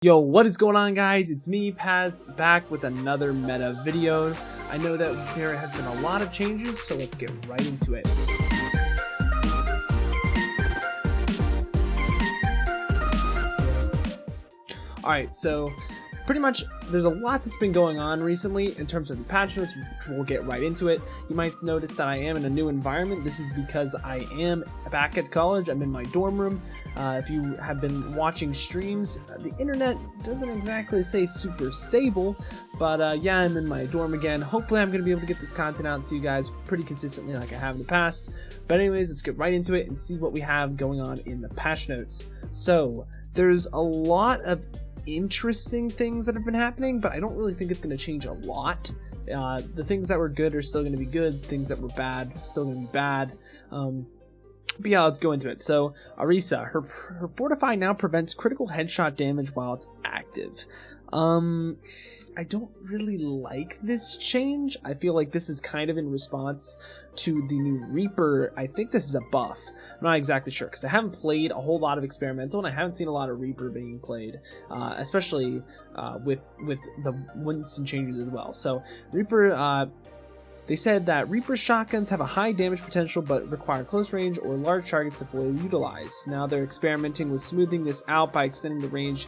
Yo, what is going on, guys? It's me, Paz, back with another meta video. I know that there has been a lot of changes, so let's get right into it. Alright, so pretty much there's a lot that's been going on recently in terms of the patch notes, which we'll get right into it. You might notice that I am in a new environment. This is because I am back at college. I'm in my dorm room. If you have been watching streams, the internet doesn't exactly say super stable, but yeah, I'm in my dorm again. Hopefully I'm going to be able to get this content out to you guys pretty consistently like I have in the past. But anyways, let's get right into it and see what we have going on in the patch notes. So there's a lot of interesting things that have been happening, but I don't really think it's going to change a lot. The things that were good are still going to be good, things that were bad still going to be bad. But yeah, let's go into it. So Arisa, her Fortify now prevents critical headshot damage while it's active. I don't really like this change. I feel like this is kind of in response to the new Reaper. I think this is a buff. I'm not exactly sure because I haven't played a whole lot of experimental and I haven't seen a lot of Reaper being played, especially with the Winston changes as well. So Reaper, they said that Reaper shotguns have a high damage potential but require close range or large targets to fully utilize. Now they're experimenting with smoothing this out by extending the range,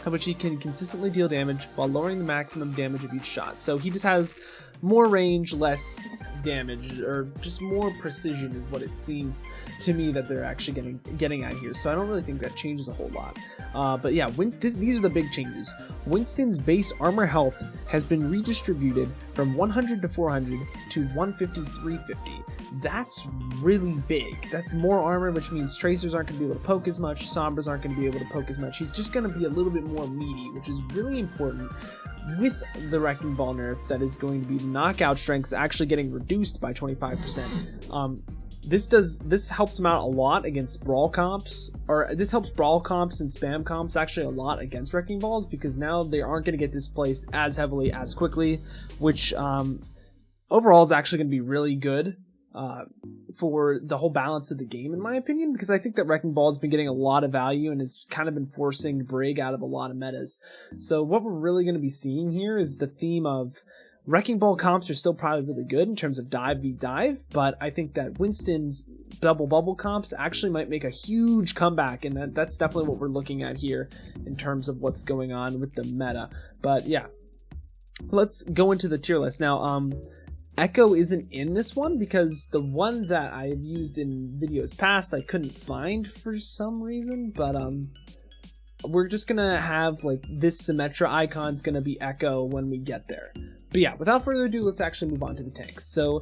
at which he can consistently deal damage while lowering the maximum damage of each shot. So he just has more range, less damage, or just more precision is what it seems to me that they're actually getting at here. So I don't really think that changes a whole lot. But yeah, these are the big changes. Winston's base armor health has been redistributed from 100 to 400 to 150 to 350. That's really big. That's more armor, which means tracers aren't going to be able to poke as much, sombras aren't going to be able to poke as much. He's just going to be a little bit more meaty, which is really important with the Wrecking Ball nerf. That is going to be knockout strength actually getting reduced by 25%. This helps him out a lot against brawl comps, or this helps brawl comps and spam comps actually a lot against Wrecking Balls, because now they aren't going to get displaced as heavily as quickly, which overall is actually going to be really good for the whole balance of the game, in my opinion, because I think that Wrecking Ball has been getting a lot of value and has kind of been forcing Brig out of a lot of metas. So what we're really going to be seeing here is the theme of Wrecking Ball comps are still probably really good in terms of dive v dive, but I think that Winston's double bubble comps actually might make a huge comeback, and that's definitely what we're looking at here in terms of what's going on with the meta. But yeah, let's go into the tier list now. Echo isn't in this one because the one that I've used in videos past I couldn't find for some reason, but we're just gonna have like this Symmetra icon's gonna be Echo when we get there. But yeah, without further ado, let's actually move on to the tanks. So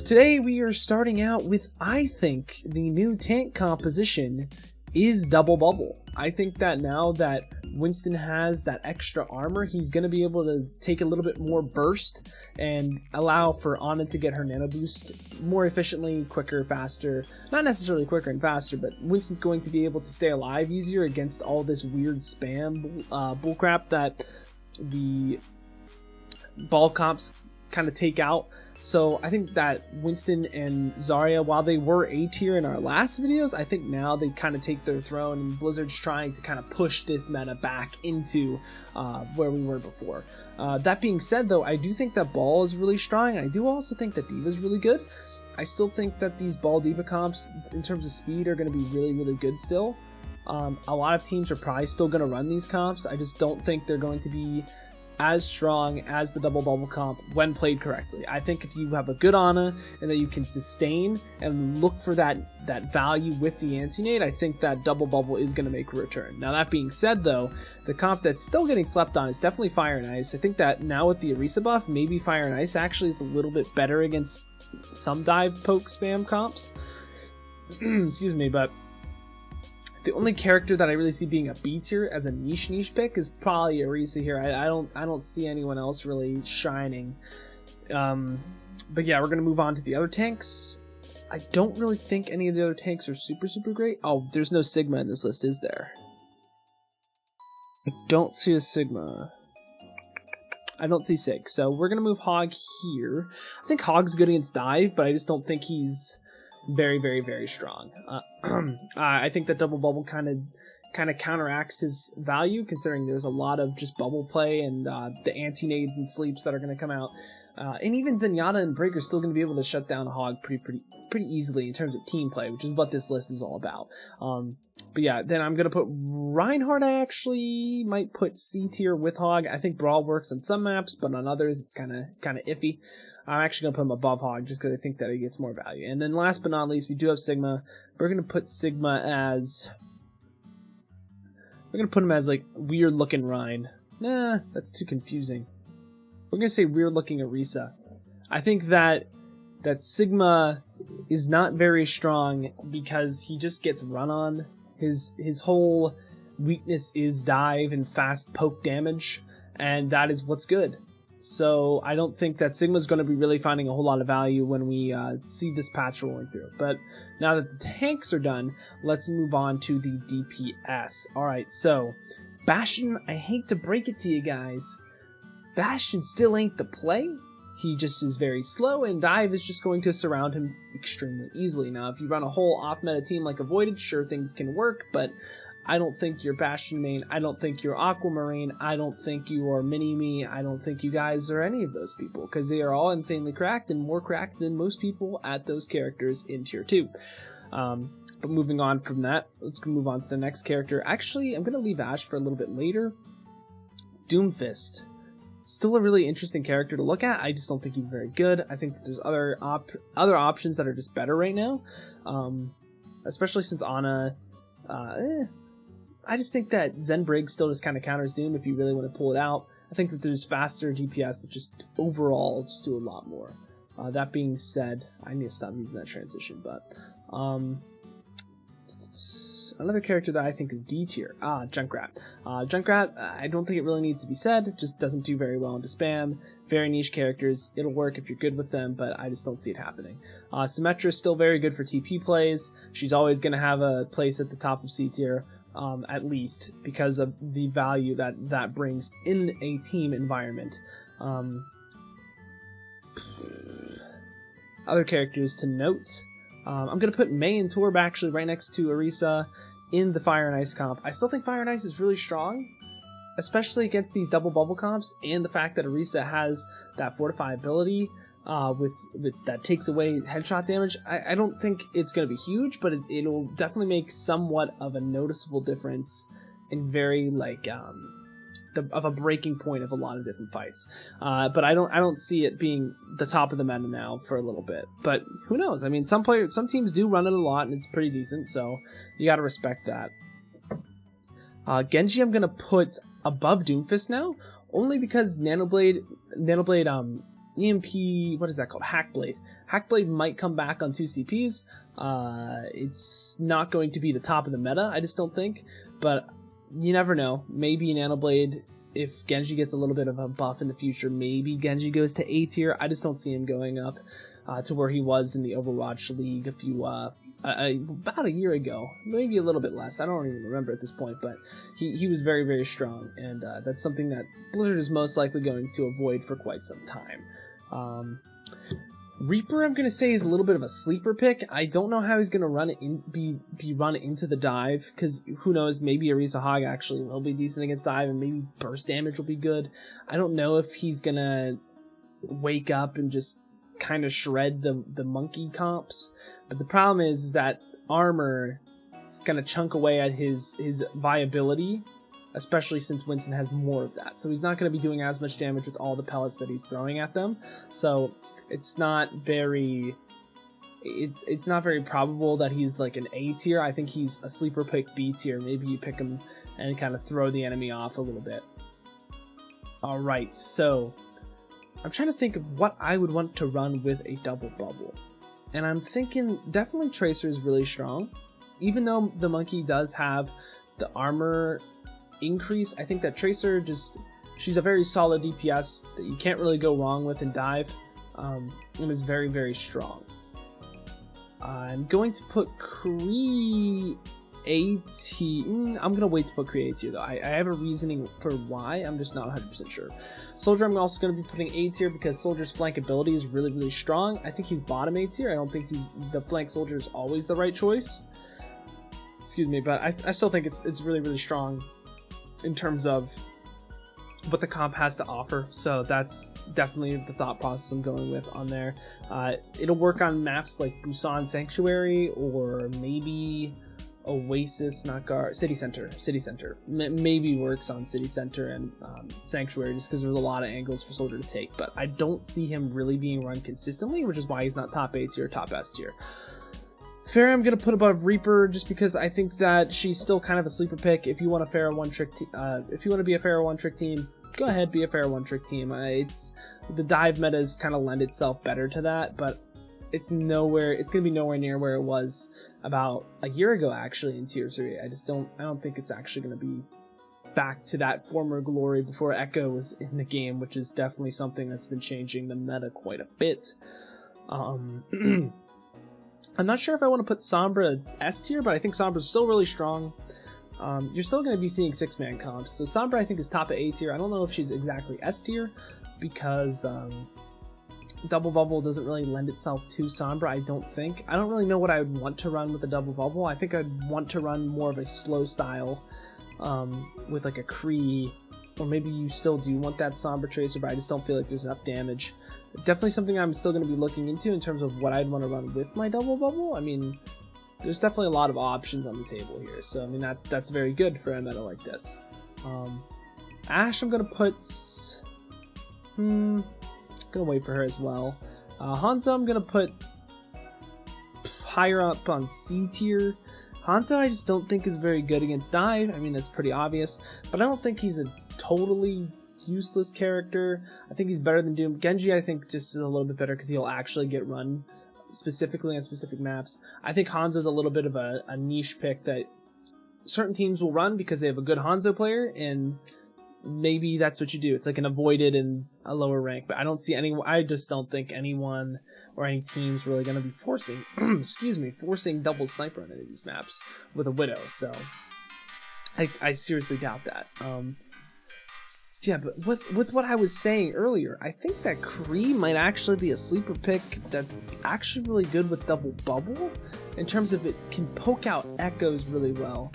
today we are starting out with, I think, the new tank composition is double bubble. I think that now that Winston has that extra armor, he's going to be able to take a little bit more burst and allow for Ana to get her nano boost more efficiently, quicker, faster. Not necessarily quicker and faster, but Winston's going to be able to stay alive easier against all this weird spam bullcrap that the ball comps kind of take out. So I think that Winston and Zarya, while they were A tier in our last videos, I think now they kind of take their throne, and Blizzard's trying to kind of push this meta back into where we were before. That being said, though, I do think that Ball is really strong, and I do also think that D.Va is really good. I still think that these Ball D.Va comps, in terms of speed, are going to be really, really good still. A lot of teams are probably still going to run these comps. I just don't think they're going to be as strong as the double bubble comp when played correctly. I think if you have a good Ana and that you can sustain and look for that value with the anti-nade, I think that double bubble is going to make a return. Now that being said, though, the comp that's still getting slept on is definitely Fire and Ice. I think that now with the Arisa buff, maybe Fire and Ice actually is a little bit better against some dive poke spam comps. Excuse me, but the only character that I really see being a B tier as a niche pick is probably Arisa here. I don't see anyone else really shining. But yeah, we're gonna move on to the other tanks. I don't really think any of the other tanks are super great. Oh, there's no Sigma in this list, is there? I don't see a Sigma. I don't see Sig, so we're gonna move Hog here. I think Hog's good against dive, but I just don't think he's very strong. I think that double bubble kind of kind of counteracts his value, considering there's a lot of just bubble play and the anti-nades and sleeps that are going to come out. And even Zenyatta and Brig are still going to be able to shut down Hog pretty easily in terms of team play, which is what this list is all about. But yeah, then I'm going to put Reinhardt. I actually might put C tier with Hog. I think Brawl works on some maps, but on others it's kind of iffy. I'm actually going to put him above Hog just because I think that he gets more value. And then last but not least, we do have Sigma. We're going to put Sigma as... We're going to put him as, like, weird-looking Rein. Nah, that's too confusing. We're going to say weird-looking Orisa. I think that Sigma is not very strong because he just gets run on. His whole weakness is dive and fast poke damage, and that is what's good. So I don't think that Sigma's going to be really finding a whole lot of value when we see this patch rolling through. But now that the tanks are done, let's move on to the DPS. Alright, so Bastion, I hate to break it to you guys, Bastion still ain't the play. He just is very slow, and Dive is just going to surround him extremely easily. Now, if you run a whole off-meta team like Avoided, sure, things can work, but I don't think you're Bastion main, I don't think you're Aquamarine, I don't think you are Mini-Me, I don't think you guys are any of those people, because they are all insanely cracked, and more cracked than most people at those characters in Tier 2. But moving on from that, let's move on to the next character. Actually, I'm going to leave Ashe for a little bit later. Doomfist. Still a really interesting character to look at. I just don't think he's very good. I think that there's other options that are just better right now, especially since Ana. I just think that Zen Brig still just kind of counters Doom if you really want to pull it out. I think that there's faster DPS that just overall just do a lot more. That being said, I need to stop using that transition, but another character that I think is D tier. Junkrat. Junkrat, I don't think it really needs to be said. It just doesn't do very well into spam. Very niche characters. It'll work if you're good with them, but I just don't see it happening. Symmetra is still very good for TP plays. She's always going to have a place at the top of C tier, at least, because of the value that brings in a team environment. Other characters to note. I'm going to put Mei and Torb actually right next to Orisa in the Fire and Ice comp. I still think Fire and Ice is really strong, especially against these double bubble comps, and the fact that Orisa has that Fortify ability with that takes away headshot damage. I don't think it's going to be huge, but it'll definitely make somewhat of a noticeable difference in very, like, of a breaking point of a lot of different fights. But I don't see it being the top of the meta now for a little bit. But who knows? I mean, some teams do run it a lot, and it's pretty decent, so you got to respect that. Genji I'm gonna put above Doomfist now, only because Nanoblade EMP, what is that called? Hackblade. Hackblade might come back on 2 CPs. It's not going to be the top of the meta, I just don't think, but you never know. Maybe Nanoblade, if Genji gets a little bit of a buff in the future, maybe Genji goes to A tier. I just don't see him going up to where he was in the Overwatch League about a year ago, maybe a little bit less. I don't even remember at this point, but he was very, very strong, and that's something that Blizzard is most likely going to avoid for quite some time. Reaper, I'm going to say, is a little bit of a sleeper pick. I don't know how he's going to be run into the dive, because who knows, maybe Orisa Hog actually will be decent against dive, and maybe burst damage will be good. I don't know if he's going to wake up and just kind of shred the monkey comps, but the problem is that armor is going to chunk away at his viability, especially since Winston has more of that. So he's not going to be doing as much damage with all the pellets that he's throwing at them. So it's not very probable that he's like an A tier. I think he's a sleeper pick B tier. Maybe you pick him and kind of throw the enemy off a little bit. All right, so I'm trying to think of what I would want to run with a double bubble. And I'm thinking definitely Tracer is really strong. Even though the monkey does have the armor increase, I think that Tracer she's a very solid DPS that you can't really go wrong with in dive, and is very, very strong. I'm going to put Kree AT. I'm going to wait to put Kree AT though. I have a reasoning for why, I'm just not 100% sure. Soldier, I'm also going to be putting A tier because Soldier's flank ability is really, really strong. I think he's bottom A tier. I don't think the flank Soldier is always the right choice. excuse me, but I still think it's really, really strong in terms of what the comp has to offer. So that's definitely the thought process I'm going with on there. It'll work on maps like Busan Sanctuary, or maybe Oasis, not Gar, City Center. Maybe works on City Center and Sanctuary, just because there's a lot of angles for Soldier to take. But I don't see him really being run consistently, which is why he's not top A tier, top S tier. Pharah I'm gonna put above Reaper, just because I think that she's still kind of a sleeper pick. If you want a Pharah one trick, if you want to be a Pharah one trick team, go ahead, be a Pharah one trick team. It's the dive metas kind of lend itself better to that, but it's gonna be nowhere near where it was about a year ago actually in tier 3. I don't think it's actually gonna be back to that former glory before Echo was in the game, which is definitely something that's been changing the meta quite a bit. I'm not sure if I want to put Sombra S tier, but I think Sombra's still really strong. You're still going to be seeing 6-man comps, so Sombra I think is top of A tier. I don't know if she's exactly S tier, because Double Bubble doesn't really lend itself to Sombra, I don't think. I don't really know what I would want to run with a Double Bubble. I think I'd want to run more of a slow style with like a Kree, or maybe you still do want that Sombra Tracer, but I just don't feel like there's enough damage. Definitely something I'm still going to be looking into in terms of what I'd want to run with my Double Bubble. I mean, there's definitely a lot of options on the table here, so I mean that's very good for a meta like this. Ashe I'm going to put... gonna wait for her as well. Hanzo I'm gonna put higher up on C tier. Hanzo I just don't think is very good against dive. I mean, that's pretty obvious, but I don't think he's a totally useless character. I think he's better than Doom. Genji I think just is a little bit better because he'll actually get run specifically on specific maps. I think Hanzo's a little bit of a niche pick that certain teams will run because they have a good Hanzo player, and maybe that's what you do. It's like an avoided in a lower rank, but I just don't think anyone or any team's really going to be forcing forcing double sniper on any of these maps with a Widow, so I seriously doubt that. Yeah, but with what I was saying earlier, I think that Kree might actually be a sleeper pick that's actually really good with Double Bubble, in terms of it can poke out echoes really well.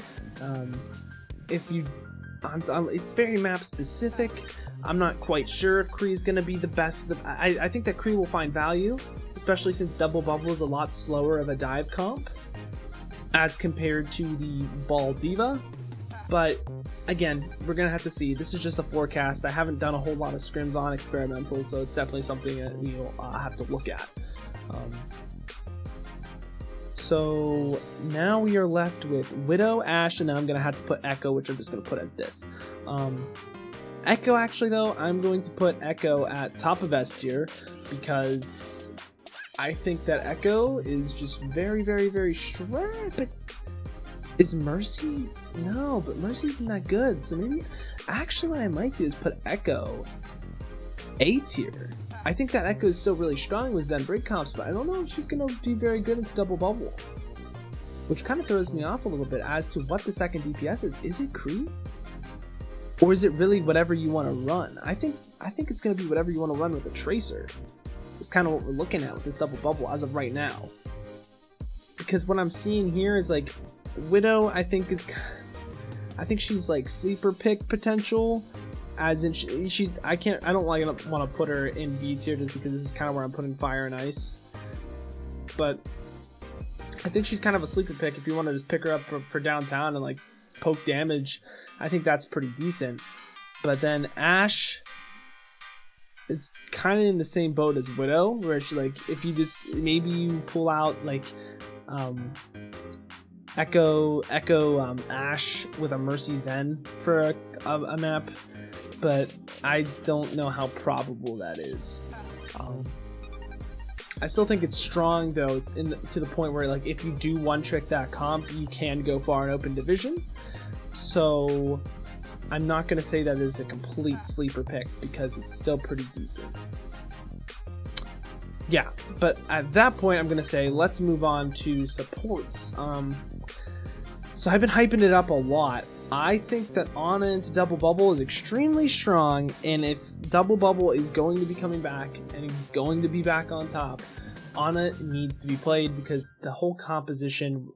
It's very map specific. I'm not quite sure if Kree is going to be the best. I think that Kree will find value, especially since Double Bubble is a lot slower of a dive comp as compared to the Ball Diva. But again, we're going to have to see. This is just a forecast. I haven't done a whole lot of scrims on experimental, so it's definitely something that we'll have to look at. So now we are left with Widow, Ashe, and then I'm going to have to put Echo, which I'm just going to put as this. Echo, actually, though, I'm going to put Echo at top of S tier, because I think that Echo is just very, very, very strong. But is Mercy? No, but Mercy isn't that good. So maybe, actually, what I might do is put Echo A tier. I think that Echo is still really strong with Zen break comps, but I don't know if she's going to be very good into Double Bubble, which kind of throws me off a little bit as to what the second DPS is. Is it Kree? Or is it really whatever you want to run? I think it's going to be whatever you want to run with the Tracer. It's kind of what we're looking at with this Double Bubble as of right now. Because what I'm seeing here is like Widow, I think she's like sleeper pick potential. As in, I don't want to put her in B tier just because this is kind of where I'm putting Fire and Ice. But I think she's kind of a sleeper pick if you want to just pick her up for downtown and like poke damage. I think that's pretty decent. But then Ashe is kind of in the same boat as Widow, where she, like, if you just maybe you pull out like Echo Ashe with a Mercy Zen for a map. But I don't know how probable that is. I still think it's strong though, to the point where like if you do one trick that comp, you can go far in open division. So I'm not going to say that is a complete sleeper pick because it's still pretty decent. Yeah, but at that point I'm going to say let's move on to supports. So I've been hyping it up a lot. I think that Ana into Double Bubble is extremely strong, and if Double Bubble is going to be coming back and he's going to be back on top, Ana needs to be played because the whole composition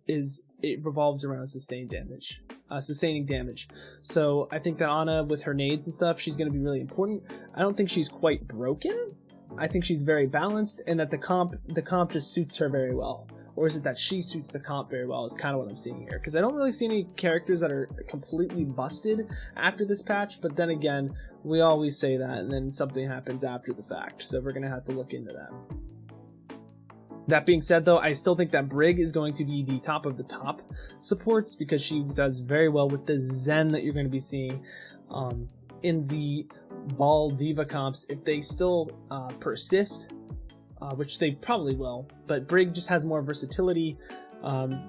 revolves around sustaining damage. So I think that Ana, with her nades and stuff, she's going to be really important. I don't think she's quite broken. I think she's very balanced, and that the comp just suits her very well. Or is it that she suits the comp very well is kind of what I'm seeing here. Because I don't really see any characters that are completely busted after this patch, but then again, we always say that, and then something happens after the fact. So we're going to have to look into that. That being said, though, I still think that Brig is going to be the top of the top supports because she does very well with the Zen that you're going to be seeing in the Ball Diva comps if they still persist, which they probably will. But Brig just has more versatility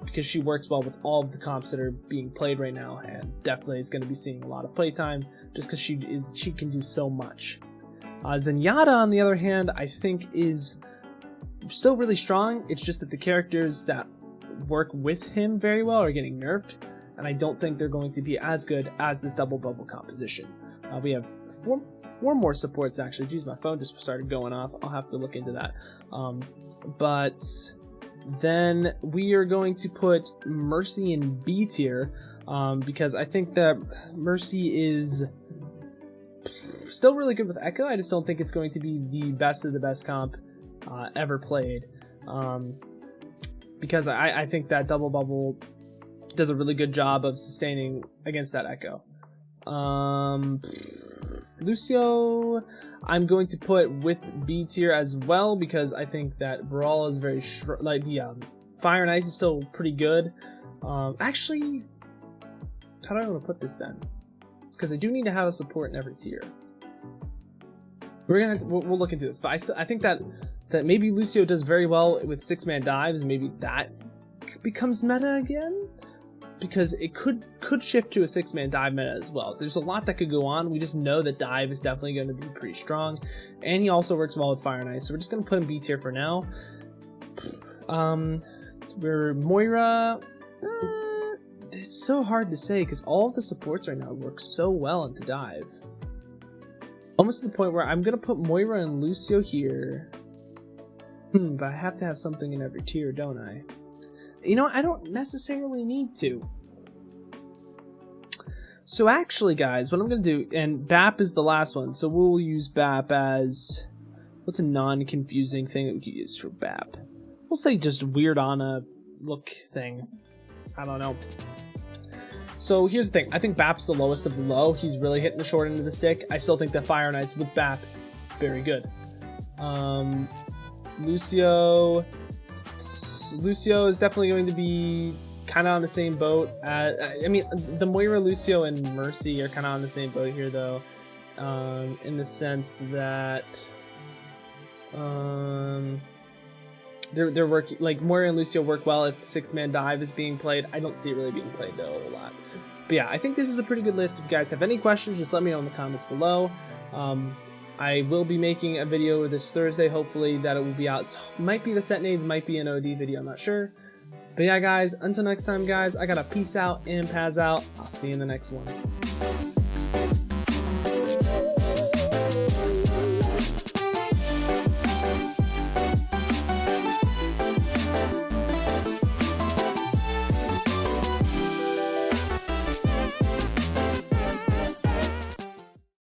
because she works well with all of the comps that are being played right now, and definitely is going to be seeing a lot of playtime just because she can do so much. Zenyatta, on the other hand, I think is still really strong. It's just that the characters that work with him very well are getting nerfed, and I don't think they're going to be as good as this double bubble composition. We have four more supports actually. Geez, my phone just started going off. I'll have to look into that. But then we are going to put Mercy in B tier because I think that Mercy is still really good with Echo. I just don't think it's going to be the best of the best comp ever played, because I think that double bubble does a really good job of sustaining against that Echo. Lucio, I'm going to put with B tier as well because I think that Brawl is very like the Fire and Ice is still pretty good. Actually, how do I want to put this then? Because I do need to have a support in every tier. We'll look into this, but I think that maybe Lucio does very well with 6-man dives. Maybe that becomes meta again, because it could shift to a 6-man dive meta as well. There's a lot that could go on. We just know that dive is definitely going to be pretty strong, and he also works well with Fire and Ice. So we're just going to put him B tier for now. We're Moira. It's so hard to say because all of the supports right now work so well into dive. Almost to the point where I'm going to put Moira and Lucio here. But I have to have something in every tier, don't I? You know, I don't necessarily need to. So actually, guys, what I'm going to do, and BAP is the last one, so we'll use BAP as, what's a non-confusing thing that we could use for BAP? We'll say just weird Ana look thing. I don't know. So here's the thing. I think BAP's the lowest of the low. He's really hitting the short end of the stick. I still think that Fire and Ice with BAP, very good. Lucio is definitely going to be kind of on the same boat. I mean, the Moira, Lucio, and Mercy are kind of on the same boat here, though, in the sense that they're working, like Moira and Lucio work well if 6-man dive is being played. I don't see it really being played though a lot. But yeah, I think this is a pretty good list. If you guys have any questions, just let me know in the comments below. I will be making a video this Thursday, hopefully that it will be out. It might be the set nades, might be an OD video, I'm not sure. But yeah, guys, until next time, guys, I gotta peace out and Paz out. I'll see you in the next one.